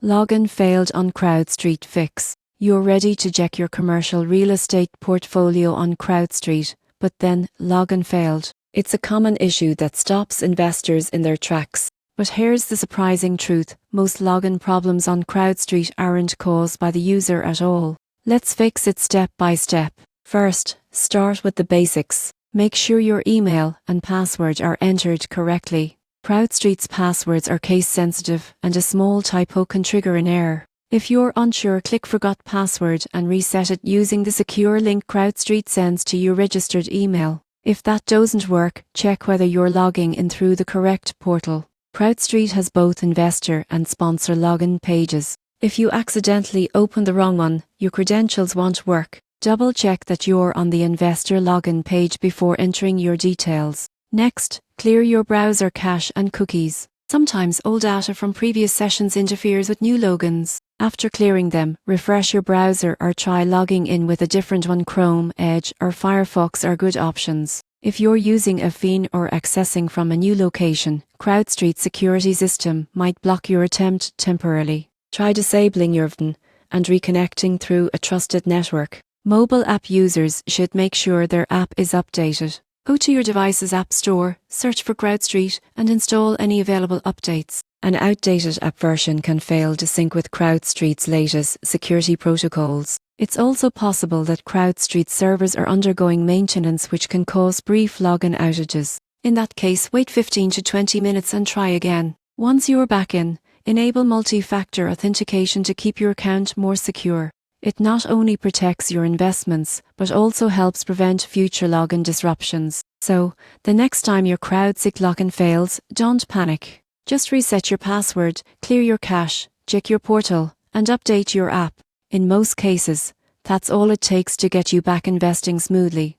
Login failed on CrowdStreet Fix. You're ready to check your commercial real estate portfolio on CrowdStreet, but then login failed. It's a common issue that stops investors in their tracks. But here's the surprising truth: most login problems on CrowdStreet aren't caused by the user at all. Let's fix it step by step. First, start with the basics. Make sure your email and password are entered correctly. CrowdStreet's passwords are case sensitive, and a small typo can trigger an error. If you're unsure, click Forgot Password and reset it using the secure link CrowdStreet sends to your registered email. If that doesn't work, check whether you're logging in through the correct portal. CrowdStreet has both investor and sponsor login pages. If you accidentally open the wrong one, your credentials won't work. Double check that you're on the investor login page before entering your details. Next, clear your browser cache and cookies. Sometimes old data from previous sessions interferes with new logins. After clearing them, refresh your browser or try logging in with a different one. Chrome, Edge, or Firefox are good options. If you're using a VPN or accessing from a new location, CrowdStreet's security system might block your attempt temporarily. Try disabling your VPN and reconnecting through a trusted network. Mobile app users should make sure their app is updated. Go to your device's app store, search for CrowdStreet, and install any available updates. An outdated app version can fail to sync with CrowdStreet's latest security protocols. It's also possible that CrowdStreet servers are undergoing maintenance, which can cause brief login outages. In that case, wait 15 to 20 minutes and try again. Once you're back in, enable multi-factor authentication to keep your account more secure. It not only protects your investments, but also helps prevent future login disruptions. So, the next time your CrowdStreet login fails, don't panic. Just reset your password, clear your cache, check your portal, and update your app. In most cases, that's all it takes to get you back investing smoothly.